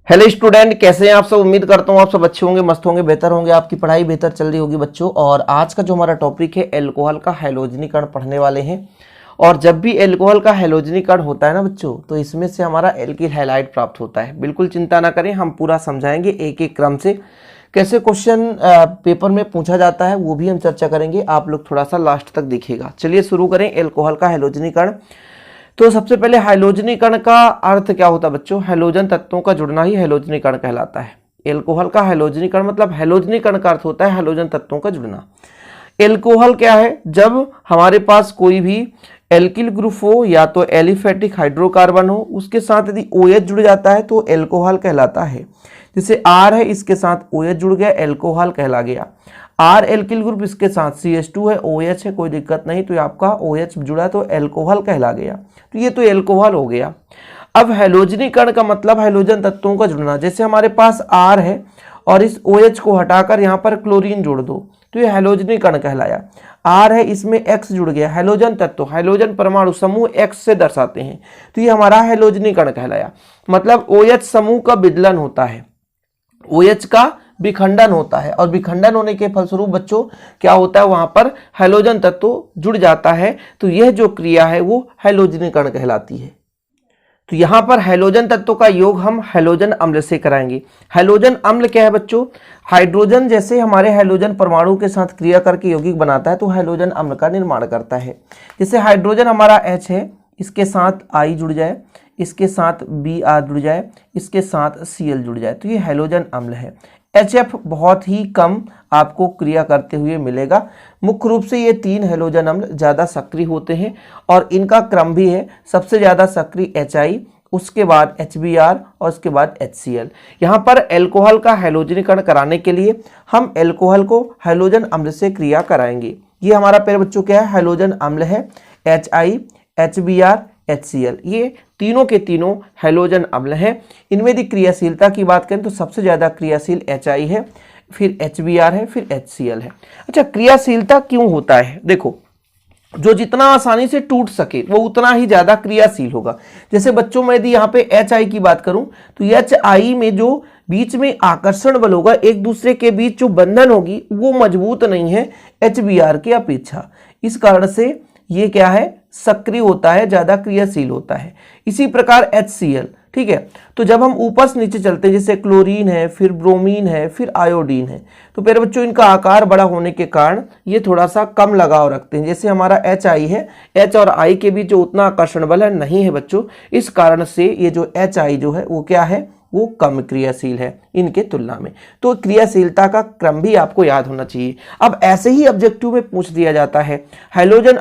Hello student, कैसे हैं आप सब। उम्मीद करता हूँ आप सब अच्छे होंगे, मस्त होंगे, बेहतर होंगे, आपकी पढ़ाई बेहतर चल रही होगी बच्चों। और आज का जो हमारा टॉपिक है एल्कोहल का हैलोजनीकरण पढ़ने वाले हैं। और जब भी एल्कोहल का हैलोजनीकरण होता है ना बच्चों, तो इसमें से हमारा एल्किल हैलाइड प्राप्त होता है। बिल्कुल चिंता ना करें, हम पूरा समझाएंगे एक एक क्रम से। कैसे क्वेश्चन पेपर में पूछा जाता है वो भी हम चर्चा करेंगे, आप लोग थोड़ा सा लास्ट तक देखिएगा। चलिए शुरू करें एल्कोहल का हैलोजनीकरण। तो सबसे पहले हैलोजनीकरण का अर्थ क्या होता है बच्चों। हैलोजन तत्वों का जुड़ना ही हैलोजनीकरण कहलाता है। एल्कोहल का हैलोजनीकरण मतलब हैलोजनीकरण का अर्थ होता है हैलोजन तत्वों का जुड़ना। एल्कोहल क्या है, जब हमारे पास कोई भी एल्किल ग्रुप हो या तो एलिफेटिक हाइड्रोकार्बन हो, उसके साथ यदि OH जुड़ जाता है तो एल्कोहल कहलाता है। जैसे R है, इसके साथ OH जुड़ गया, एल्कोहल कहला गया। R एल्किल ग्रुप, इसके साथ CH2 है, OH है, कोई दिक्कत नहीं, तो आपका OH जुड़ा तो एल्कोहल कहला गया। तो ये तो एल्कोहल हो गया। अब हैलोजनीकरण का मतलब हैलोजन तत्वों का जुड़ना। जैसे हमारे पास R है और इस OH को हटाकर यहाँ पर क्लोरीन जोड़ दो तो ये हैलोजनीकरण कहलाया। R है, इसमें X जुड़ गया, हैलोजन तत्व, हैलोजन परमाणु समूह X से दर्शाते हैं, तो ये हमारा हैलोजनीकरण कहलाया। मतलब OH समूह का विदलन होता है, OH का विखंडन होता है, और विखंडन होने के फलस्वरूप बच्चों क्या होता है, वहां पर हैलोजन तत्व जुड़ जाता है। तो यह जो क्रिया है वो हैलोजनीकरण कहलाती है। तो यहां पर हैलोजन तत्वों का योग हम हैलोजन अम्ल से कराएंगे। हैलोजन अम्ल क्या है बच्चों, हाइड्रोजन जैसे हमारे हैलोजन परमाणु के साथ क्रिया करके यौगिक बनाता है, तो हैलोजन अम्ल का निर्माण करता है। जैसे हाइड्रोजन हमारा H है, इसके साथ I जुड़ जाए, इसके साथ Br जुड़ जाए, इसके साथ Cl जुड़ जाए, तो ये हैलोजन अम्ल है। HF बहुत ही कम आपको क्रिया करते हुए मिलेगा। मुख्य रूप से ये तीन हैलोजन अम्ल ज़्यादा सक्रिय होते हैं और इनका क्रम भी है, सबसे ज़्यादा सक्रिय HI, उसके बाद HBr और उसके बाद HCl। यहाँ पर एल्कोहल का हैलोजनीकरण कराने के लिए हम एल्कोहल को हैलोजन अम्ल से क्रिया कराएंगे। ये हमारा प्यारे बच्चों क्या है, हैलोजन अम्ल है, HI, HBr, HCl, ये तीनों के तीनों हैलोजन अम्ल हैं। इनमें यदि क्रियाशीलता की बात करें तो सबसे ज़्यादा क्रियाशील HI है, फिर HBr है, फिर HCl है। अच्छा, क्रियाशीलता क्यों होता है, देखो, जो जितना आसानी से टूट सके वो उतना ही ज़्यादा क्रियाशील होगा। जैसे बच्चों में यदि यहाँ पे HI की बात करूँ तो HI में जो बीच में आकर्षण बल होगा, एक दूसरे के बीच जो बंधन होगी वो मजबूत नहीं है HBr की अपेक्षा। इस कारण से ये क्या है, सक्रिय होता है, ज्यादा क्रियाशील होता है। इसी प्रकार HCl, ठीक है। तो जब हम ऊपर से नीचे चलते हैं, जैसे क्लोरीन है, फिर ब्रोमीन है, फिर आयोडीन है, तो प्यारे बच्चों इनका आकार बड़ा होने के कारण ये थोड़ा सा कम लगाव रखते हैं। जैसे हमारा HI है, H और I के बीच जो उतना आकर्षण बल है नहीं है बच्चों, इस कारण से ये जो HI जो है वो क्या है, वो कम क्रियाशील है इनके तुलना में। तो क्रियाशीलता का क्रम भी आपको याद होना चाहिए। अब ऐसे ही ऑब्जेक्टिव में पूछ दिया जाता है हैलोजन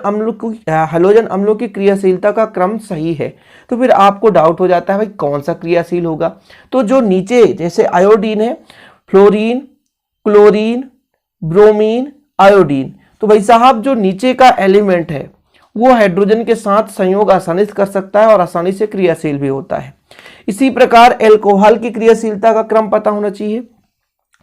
अम्लों की क्रियाशीलता का क्रम सही है, तो फिर आपको डाउट हो जाता है भाई कौन सा क्रियाशील होगा। तो जो नीचे जैसे आयोडीन है, फ्लोरीन, क्लोरीन, ब्रोमीन, आयोडीन, तो भाई साहब जो नीचे का एलिमेंट है वो हाइड्रोजन के साथ संयोग आसानी से कर सकता है और आसानी से क्रियाशील भी होता है। इसी प्रकार एल्कोहल की क्रियाशीलता का क्रम पता होना चाहिए।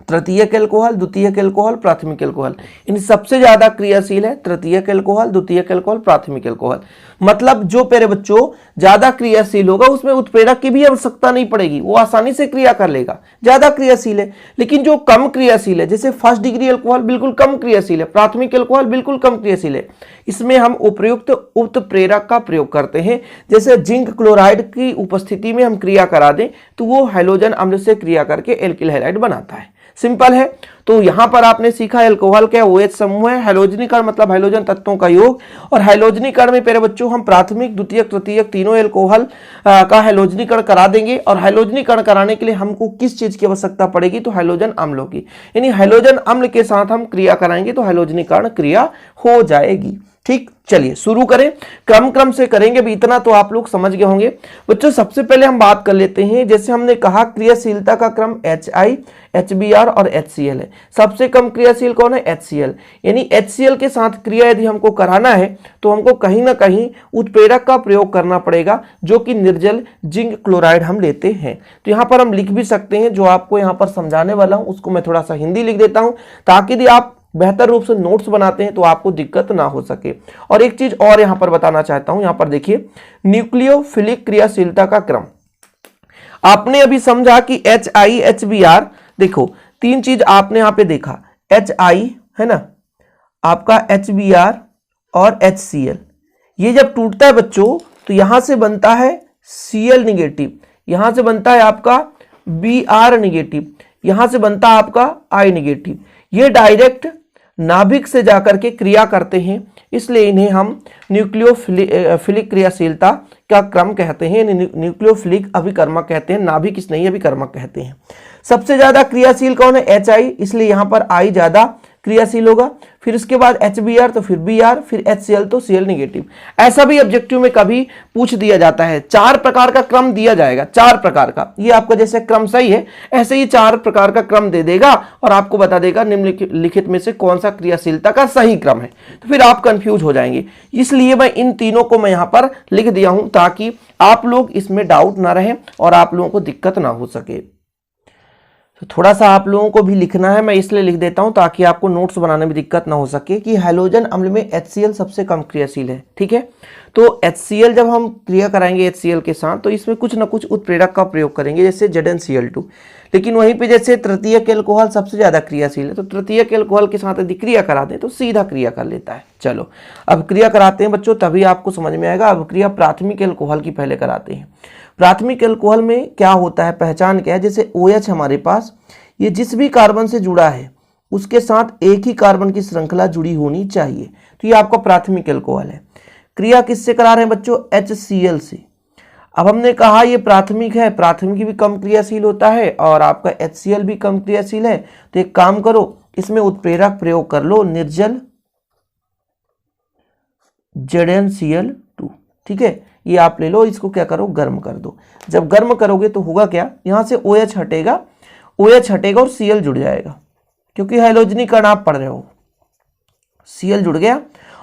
तृतीयक एल्कोहल, द्वितीयक एल्कोहल, प्राथमिक एल्कोहल, इन सबसे ज्यादा क्रियाशील है तृतीयक एल्कोहल, द्वितीयक एल्कोहल, प्राथमिक एल्कोहल। मतलब जो प्यारे बच्चों ज्यादा क्रियाशील होगा उसमें उत्प्रेरक की भी आवश्यकता नहीं पड़ेगी, वो आसानी से क्रिया कर लेगा, ज्यादा क्रियाशील है। लेकिन जो कम क्रियाशील है, जैसे फर्स्ट डिग्री एल्कोहल बिल्कुल कम क्रियाशील है, प्राथमिक एल्कोहल बिल्कुल कम क्रियाशील है, इसमें हम उपयुक्त उत्प्रेरक का प्रयोग करते हैं। जैसे जिंक क्लोराइड की उपस्थिति में हम क्रिया करा दें तो वो हैलोजन अम्ल से क्रिया करके एल्किल हैलाइड बनाता है। सिंपल है। तो यहां पर आपने सीखा एल्कोहल क्या, OH समूह है, हैलोजनीकरण मतलब हैलोजन तत्वों का योग। और हैलोजनीकरण में प्यारे बच्चों हम प्राथमिक, द्वितीयक, तृतीयक तीनों एल्कोहल का हैलोजनीकरण करा देंगे। और हैलोजनीकरण कराने के लिए हमको किस चीज की आवश्यकता पड़ेगी, तो हैलोजन अम्लों की, यानी हैलोजन अम्ल के साथ हम क्रिया कराएंगे तो हैलोजनीकरण क्रिया हो जाएगी। ठीक, चलिए शुरू करें, क्रम से करेंगे भी, इतना तो आप लोग समझ गए होंगे बच्चों। सबसे पहले हम बात कर लेते हैं, जैसे हमने कहा क्रियाशीलता का क्रम HI, HBr और HCl है। सबसे कम क्रियाशील कौन है, HCl, यानी HCl के साथ क्रिया यदि हमको कराना है तो हमको कहीं ना कहीं उत्प्रेरक का प्रयोग करना पड़ेगा, जो कि निर्जल जिंक क्लोराइड हम लेते हैं। तो यहाँ पर हम लिख भी सकते हैं, जो आपको यहाँ पर समझाने वाला हूँ उसको मैं थोड़ा सा हिंदी लिख देता हूँ, ताकि यदि आप बेहतर रूप से नोट्स बनाते हैं तो आपको दिक्कत ना हो सके। और एक चीज और यहां पर बताना चाहता हूं, यहां पर देखिए न्यूक्लियोफिलिक क्रियाशीलता का क्रम। आपने अभी समझा कि HI HBr, देखो तीन चीज आपने यहां पे देखा, HI है ना, आपका HBr और HCl, ये जब टूटता है बच्चों तो यहां से बनता है Cl निगेटिव, यहां से बनता है आपका Br निगेटिव, यहां से बनता है आपका I निगेटिव। ये डायरेक्ट नाभिक से जाकर के क्रिया करते हैं, इसलिए इन्हें हम न्यूक्लियोफिलिक क्रियाशीलता का क्रम कहते हैं, न्यूक्लियोफिलिक अभिकर्मक कहते हैं, नाभिक इस नहीं अभिकर्मक कहते हैं। सबसे ज्यादा क्रियाशील कौन है? HI, इसलिए यहां पर I ज्यादा क्रियाशील होगा, फिर इसके बाद HBr, तो फिर Br, फिर HCl, तो Cl निगेटिव। ऐसा भी ऑब्जेक्टिव में कभी पूछ दिया जाता है, 4 प्रकार का क्रम दिया जाएगा, 4 प्रकार का, ये आपका जैसे क्रम सही है ऐसे ही 4 प्रकार का क्रम दे देगा और आपको बता देगा निम्नलिखित में से कौन सा क्रियाशीलता का सही क्रम है, तो फिर आप कंफ्यूज हो जाएंगे। इसलिए मैं इन तीनों को मैं यहां पर लिख दिया हूं ताकि आप लोग इसमें डाउट ना रहे और आप लोगों को दिक्कत ना हो सके। तो थोड़ा सा आप लोगों को भी लिखना है, मैं इसलिए लिख देता हूं ताकि आपको नोट्स बनाने में दिक्कत ना हो सके कि हैलोजन अम्ल में HCl सबसे कम क्रियाशील है, ठीक है। तो HCl जब हम क्रिया कराएंगे HCl के साथ तो इसमें कुछ ना कुछ उत्प्रेरक का प्रयोग करेंगे, जैसे ZnCl2, लेकिन वहीं पे जैसे तृतीयक एल्कोहल सबसे ज्यादा क्रियाशील है, तो तृतीयक एल्कोहल के साथ यदि क्रिया करा दें तो सीधा क्रिया कर लेता है। चलो अब क्रिया कराते हैं बच्चों, तभी आपको समझ में आएगा। अब क्रिया प्राथमिक एल्कोहल की पहले कराते हैं। प्राथमिक एल्कोहल में क्या होता है, पहचान क्या है, जैसे OH हमारे पास, ये जिस भी कार्बन से जुड़ा है उसके साथ एक ही कार्बन की श्रृंखला जुड़ी होनी चाहिए, तो ये आपका प्राथमिक एल्कोहल है। क्रिया किससे करा रहे हैं बच्चों? HCl से। अब हमने कहा ये प्राथमिक है, प्राथमिक भी कम क्रियाशील होता है और आपका HCl भी कम क्रियाशील है, तो एक काम करो इसमें उत्प्रेरक प्रयोग कर लो, निर्जल ZnCl2, ठीक है। ये आप ले लो, इसको क्या करो, गर्म कर दो। जब गर्म करोगे तो होगा क्या, यहां से OH हटेगा, OH हटेगा और Cl जुड़ जाएगा, क्योंकि हैलोजनीकरण आप पढ़ रहे हो। Cl जुड़ गया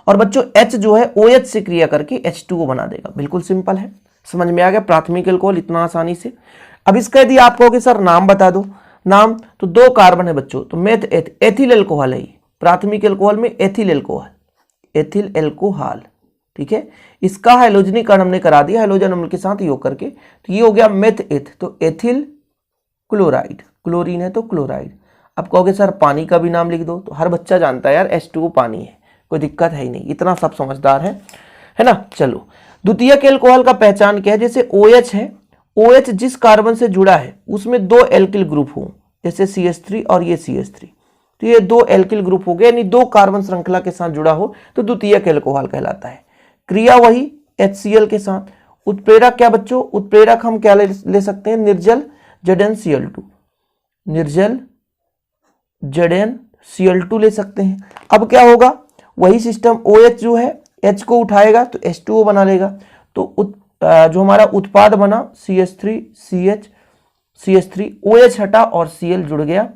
और बच्चों H जो है OH से क्रिया करके H2O बना देगा। बिल्कुल सिंपल है, समझ में आ गया प्राथमिक एल्कोहल इतना आसानी से। अब इसका यदि आप कहोगे सर नाम बता दो, नाम तो 2 कार्बन है बच्चों, तो मेथ एथिल एल्कोहल है ये, प्राथमिक एल्कोहल में एथिल एल्कोहल, ठीक है। इसका हैलोजनीकरण हमने करा दिया हैलोजन अम्ल के साथ योग करके, तो ये हो गया मेथ एथ, तो एथिल क्लोराइड, क्लोरीन है तो क्लोराइड। अब कहोगे सर पानी का भी नाम लिख दो, तो हर बच्चा जानता है यार H2O पानी है, कोई दिक्कत है ही नहीं, इतना सब समझदार है ना। चलो द्वितीयक एल्कोहल का पहचान क्या है, जैसे OH है, OH जिस कार्बन से जुड़ा है उसमें 2 एल्किल ग्रुप हो, जैसे CH3 और ये CH3, तो ये 2 एल्किल ग्रुप हो गए, यानी 2 कार्बन श्रृंखला के साथ जुड़ा हो तो द्वितीयक एल्कोहल कहलाता है। क्रिया वही HCl के साथ। उत्प्रेरक क्या बच्चों, उत्प्रेरक हम क्या ले सकते हैं, निर्जल ZnCl2, निर्जल ZnCl2 ले सकते हैं। अब क्या होगा, वही सिस्टम, OH जो है H को उठाएगा तो H2O बना लेगा, तो जो हमारा उत्पाद बना CH3 CH CH3, OH हटा और Cl जुड़ गया,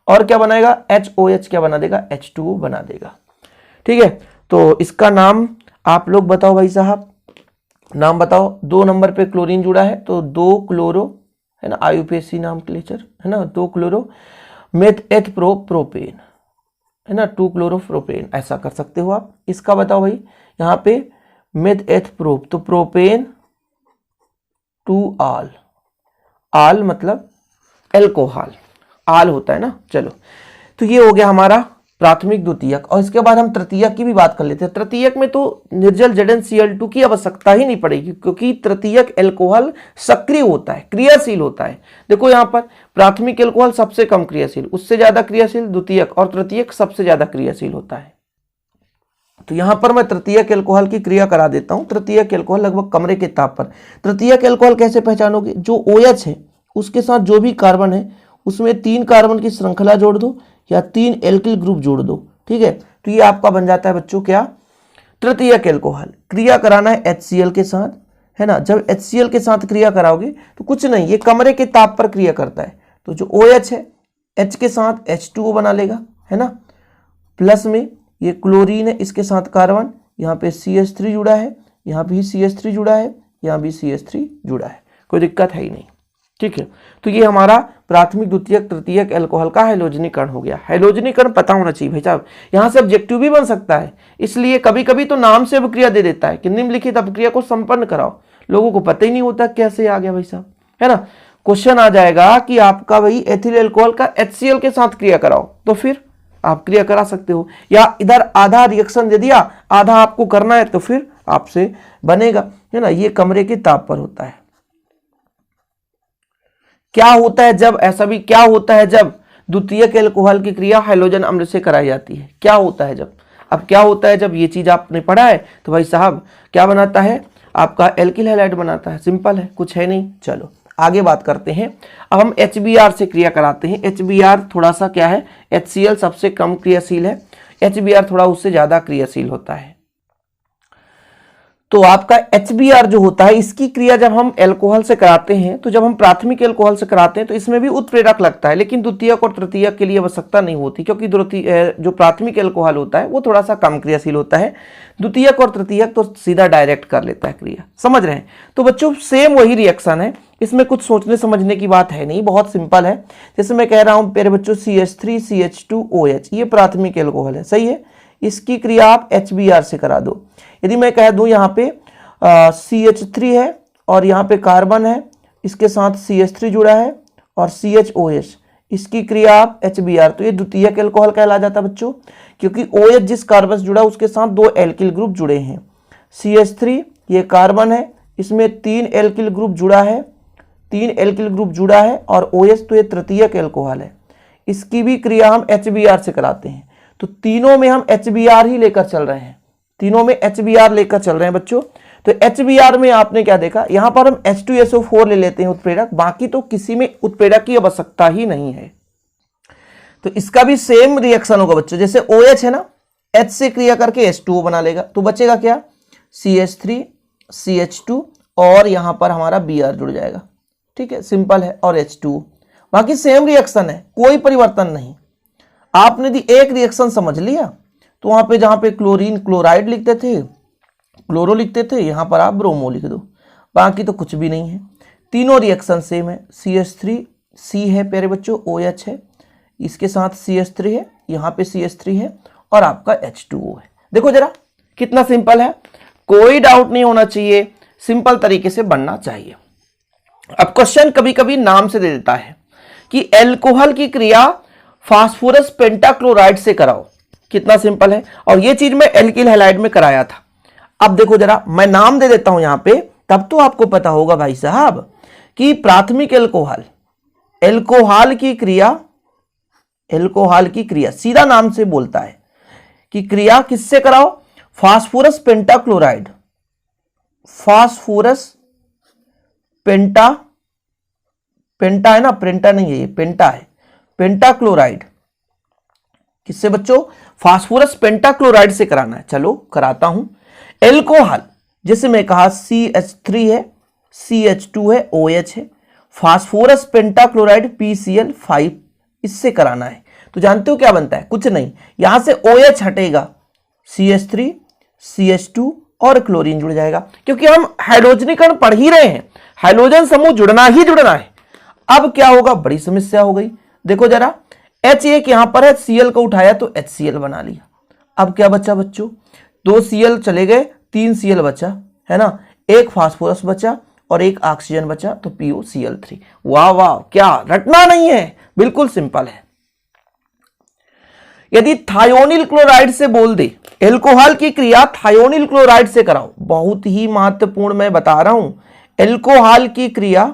और क्या बनाएगा, HOH क्या बना देगा, H2O बना देगा, ठीक है। तो इसका नाम आप लोग बताओ भाई साहब, नाम बताओ। 2 नंबर पे क्लोरीन जुड़ा है तो 2 क्लोरो, है ना, IUPAC नाम क्लेचर, है ना, 2 क्लोरो मेथ एथ प्रोपेन, है ना, 2 क्लोरोप्रोपेन, ऐसा कर सकते हो आप। इसका बताओ भाई, यहाँ पे मेथ एथ प्रोप, तो प्रोपेन 2 आल, आल मतलब एल्कोहल, आल होता है ना। चलो तो ये हो गया हमारा प्राथमिक द्वितीयक, और इसके बाद हम तृतीयक की भी बात कर लेते हैं। तृतीयक में तो निर्जल ZnCl2 की आवश्यकता ही नहीं पड़ेगी, क्योंकि तृतीयक एल्कोहल सक्रिय होता है, क्रियाशील होता है। देखो यहाँ पर प्राथमिक एल्कोहल सबसे कम क्रियाशील, उससे ज्यादा क्रियाशील द्वितीयक, और तृतीयक सबसे ज्यादा क्रियाशील होता है। तो यहां पर मैं तृतीयक एल्कोहल की क्रिया करा देता हूं। तृतीयक एल्कोहल लगभग कमरे के ताप पर। तृतीयक एल्कोहल कैसे पहचानोगे, जो OH है उसके साथ जो भी कार्बन है उसमें 3 कार्बन की श्रृंखला जोड़ दो या 3 एल्किल ग्रुप जोड़ दो, ठीक है। तो ये आपका बन जाता है बच्चों क्या, तृतीयक एल्कोहल। क्रिया कराना है HCl के साथ, है ना। जब HCl के साथ क्रिया कराओगे तो कुछ नहीं, ये कमरे के ताप पर क्रिया करता है, तो जो OH है H के साथ H2O बना लेगा, है ना। प्लस में ये क्लोरीन है, इसके साथ कार्बन, यहाँ पे CH3 जुड़ा है, यहाँ भी CH3 जुड़ा है, यहाँ भी CH3 जुड़ा है, कोई दिक्कत है ही नहीं, ठीक है। तो ये हमारा प्राथमिक द्वितीयक तृतीयक एल्कोहल का हैलोजनीकरण हो गया। हैलोजनीकरण पता होना चाहिए भाई साहब, यहाँ से ऑब्जेक्टिव भी बन सकता है, इसलिए कभी कभी तो नाम से अपक्रिया दे देता है कि निम्नलिखित अपक्रिया को संपन्न कराओ, लोगों को पता ही नहीं होता कैसे आ गया भाई साहब, है ना। क्वेश्चन आ जाएगा कि आपका भाई एथिल एल्कोहल का HCl के साथ क्रिया कराओ, तो फिर आप क्रिया करा सकते हो, या इधर आधा रिएक्शन दे दिया, आधा आपको करना है, तो फिर आपसे बनेगा, है ना। ये कमरे के ताप पर होता है। क्या होता है जब, ऐसा भी क्या होता है जब द्वितीयक एल्कोहल की क्रिया हाइड्रोजन अम्ल से कराई जाती है, क्या होता है जब, अब क्या होता है जब, ये चीज आपने पढ़ा है, तो भाई साहब क्या बनाता है आपका एल्किल हैलाइड बनाता है, सिंपल है, कुछ है नहीं। चलो आगे बात करते हैं। अब हम HBr से क्रिया कराते हैं। HBr थोड़ा सा क्या है, HCl सबसे कम क्रियाशील है, HBr थोड़ा उससे ज्यादा क्रियाशील होता है। तो आपका HBr जो होता है, इसकी क्रिया जब हम एल्कोहल से कराते हैं, तो जब हम प्राथमिक एल्कोहल से कराते हैं तो इसमें भी उत्प्रेरक लगता है, लेकिन द्वितीयक और तृतीयक के लिए आवश्यकता नहीं होती, क्योंकि जो प्राथमिक एल्कोहल होता है वो थोड़ा सा कम क्रियाशील होता है। द्वितीयक और तृतीयक तो सीधा डायरेक्ट कर लेता है क्रिया, समझ रहे हैं। तो बच्चों सेम वही रिएक्शन है, इसमें कुछ सोचने समझने की बात है नहीं, बहुत सिंपल है। जैसे मैं कह रहा हूं प्यारे बच्चों CH3CH2OH, ये प्राथमिक एल्कोहल है, सही है, इसकी क्रिया आप HBr से करा दो। यदि मैं कह दूं यहाँ पे CH3 है और यहाँ पे कार्बन है, इसके साथ CH3 जुड़ा है और CHOH, इसकी क्रिया आप HBr, तो ये द्वितीयक एल्कोहल कहला जाता है बच्चों, क्योंकि OH जिस कार्बन से जुड़ा उसके साथ 2 एल्किल ग्रुप जुड़े हैं। CH3 ये कार्बन है, इसमें 3 एल्किल ग्रुप जुड़ा है, 3 एल्किल ग्रुप जुड़ा है, और OH तो ये तृतीयक एल्कोहल है, इसकी भी क्रिया हम HBr से कराते हैं। तो तीनों में हम HBr ही लेकर चल रहे हैं, तीनों में HBr लेकर चल रहे हैं बच्चों। तो HBr में आपने क्या देखा, यहां पर हम H2SO4 ले लेते हैं उत्प्रेरक, बाकी तो किसी में उत्प्रेरक की आवश्यकता ही नहीं है। तो इसका भी सेम रिएक्शन होगा बच्चों, जैसे OH है ना, H से क्रिया करके H2O बना लेगा, तो बचेगा क्या, CH3 CH2 और यहां पर हमारा Br जुड़ जाएगा, ठीक है, सिंपल है, और H2O, बाकी सेम रिएक्शन है, कोई परिवर्तन नहीं। आपने यदि एक रिएक्शन समझ लिया तो वहां पे जहां पे क्लोरीन क्लोराइड लिखते थे, क्लोरो लिखते थे, यहां पर आप ब्रोमो लिख दो, बाकी तो कुछ भी नहीं है। तीनों रिएक्शन सेम है। CH3 C है प्यारे बच्चों, OH है, इसके साथ CH3 है, यहाँ पे CH3 है, और आपका H2O है। देखो जरा कितना सिंपल है, कोई डाउट नहीं होना चाहिए, सिंपल तरीके से बनना चाहिए। अब क्वेश्चन कभी कभी नाम से दे देता है कि एल्कोहल की क्रिया फास्फोरस पेंटाक्लोराइड से कराओ, कितना सिंपल है, और ये चीज मैं एल्किल हैलाइड में कराया था। अब देखो जरा मैं नाम दे देता हूं यहां पे, तब तो आपको पता होगा भाई साहब कि प्राथमिक एल्कोहल, एल्कोहल की क्रिया सीधा नाम से बोलता है कि क्रिया किससे कराओ, फास्फोरस पेंटाक्लोराइड, फास्फोरस पेंटा है ना, पेंटा नहीं है ये, पेंटा है, पेंटाक्लोराइड, किससे बच्चों, फास्फोरस पेंटाक्लोराइड से कराना है। चलो कराता हूं। एल्कोहल जैसे मैं कहा CH3 है, CH2 है, OH है, फास्फोरस पेंटाक्लोराइड PCl5, इससे कराना है। तो जानते हो क्या बनता है, कुछ नहीं, यहां से OH हटेगा, CH3 CH2 और क्लोरीन जुड़ जाएगा, क्योंकि हम हाइड्रोजनीकरण पढ़ ही रहे हैं, हाइड्रोजन समूह जुड़ना ही जुड़ना है। अब क्या होगा, बड़ी समस्या हो गई, देखो जरा H एक यहां पर है, Cl को उठाया तो HCl बना लिया। अब क्या बचा बच्चों, 2 Cl चले गए, 3 Cl बचा, है ना, एक फास्फोरस बचा और एक ऑक्सीजन बचा, तो POCl3। वाह वाह, क्या रटना नहीं है, बिल्कुल सिंपल है। यदि थायोनिल क्लोराइड से बोल दे, एल्कोहल की क्रिया थायोनिल क्लोराइड से कराओ, बहुत ही महत्वपूर्ण मैं बता रहा हूं, एल्कोहल की क्रिया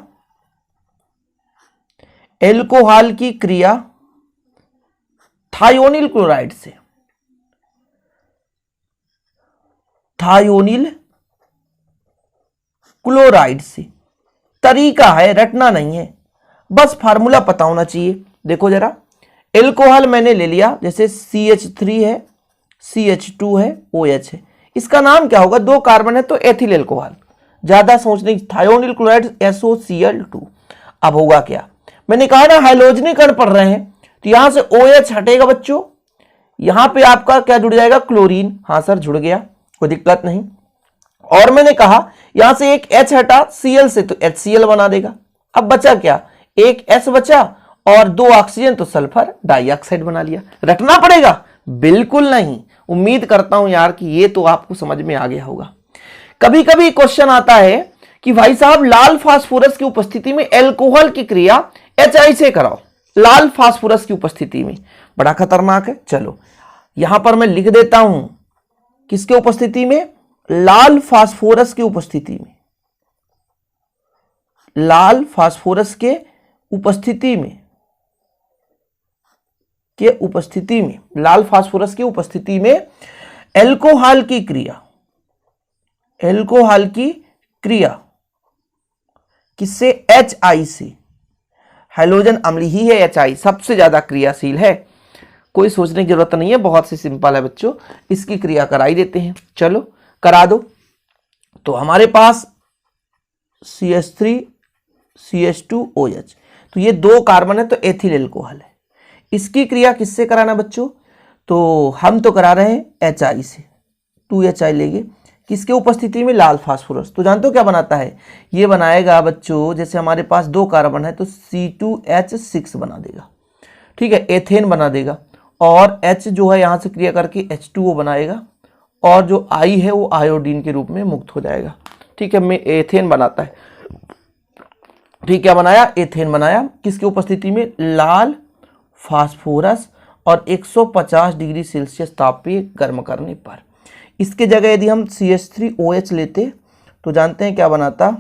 थायोनिल क्लोराइड से, थायोनिल क्लोराइड से, तरीका है, रटना नहीं है, बस फार्मूला पता होना चाहिए। देखो जरा, एल्कोहल मैंने ले लिया, जैसे CH3 है, CH2 है, OH है, इसका नाम क्या होगा, 2 कार्बन है तो एथिल एल्कोहल, ज्यादा सोचने, थायोनिल क्लोराइड SOCl2। अब होगा क्या, मैंने कहा ना हाइड्रोजनीकरण पढ़ रहे हैं, तो यहां से OH हटेगा बच्चों, यहां पे आपका क्या जुड़ जाएगा, क्लोरीन, हाँ सर जुड़ गया, कोई दिक्कत नहीं। और मैंने कहा यहां से एक H हटा Cl से, तो HCl बना देगा। अब बचा क्या, एक S बचा और 2 ऑक्सीजन, तो सल्फर डाइऑक्साइड बना लिया। रटना पड़ेगा, बिल्कुल नहीं। उम्मीद करता हूं यार कि ये तो आपको समझ में आ गया होगा। कभी कभी क्वेश्चन आता है कि भाई साहब लाल फास्फोरस की उपस्थिति में एल्कोहल की क्रिया HI से कराओ, लाल फास्फोरस की उपस्थिति में, बड़ा खतरनाक है। चलो यहां पर मैं लिख देता हूं, किसके उपस्थिति में, लाल फास्फोरस की उपस्थिति में, लाल फास्फोरस के उपस्थिति में, लाल फास्फोरस की उपस्थिति में एल्कोहल की क्रिया, किससे, HI से। हाइड्रोजन अम्ल ही है HI, सबसे ज्यादा क्रियाशील है, कोई सोचने की जरूरत नहीं है, बहुत सी सिंपल है बच्चों, इसकी क्रिया कराई देते हैं। चलो करा दो। तो हमारे पास CH3 CH2OH, तो ये 2 कार्बन है तो एथिल एल्कोहल है। इसकी क्रिया किससे कराना बच्चों, तो हम तो करा रहे हैं HI से, 2HI लेंगे, किसके उपस्थिति में, लाल फास्फोरस। तो जानते हो क्या बनाता है, ये बनाएगा बच्चों, जैसे हमारे पास 2 कार्बन है तो C2H6 बना देगा, ठीक है, एथेन बना देगा, और H जो है यहां से क्रिया करके H2O बनाएगा, और जो I है वो आयोडीन के रूप में मुक्त हो जाएगा, ठीक है, में एथेन बनाता है। ठीक, क्या बनाया, एथेन बनाया, किसकी उपस्थिति में, लाल फास्फोरस, और 150 डिग्री सेल्सियस ताप पे गर्म करने पर। इसके जगह यदि हम CH3OH लेते तो जानते हैं क्या बनाता,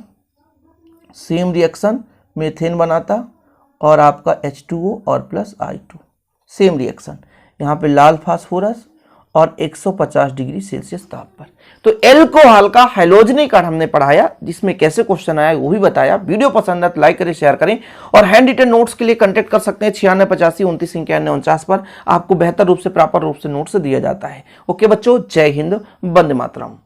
सेम रिएक्शन, मेथेन बनाता, और आपका H2O और प्लस I2, सेम रिएक्शन, यहाँ पे लाल फास्फोरस और 150 डिग्री सेल्सियस ताप पर। तो एल्कोहल का हैलोजनीकरण हमने पढ़ाया, जिसमें कैसे क्वेश्चन आया वो भी बताया। वीडियो पसंद है तो लाइक करें, शेयर करें, और हैंड रिटन नोट्स के लिए कांटेक्ट कर सकते हैं 9685299149 पर। आपको बेहतर रूप से, प्रॉपर रूप से नोट्स दिया जाता है। ओके बच्चों, जय हिंद, वंदे मातरम।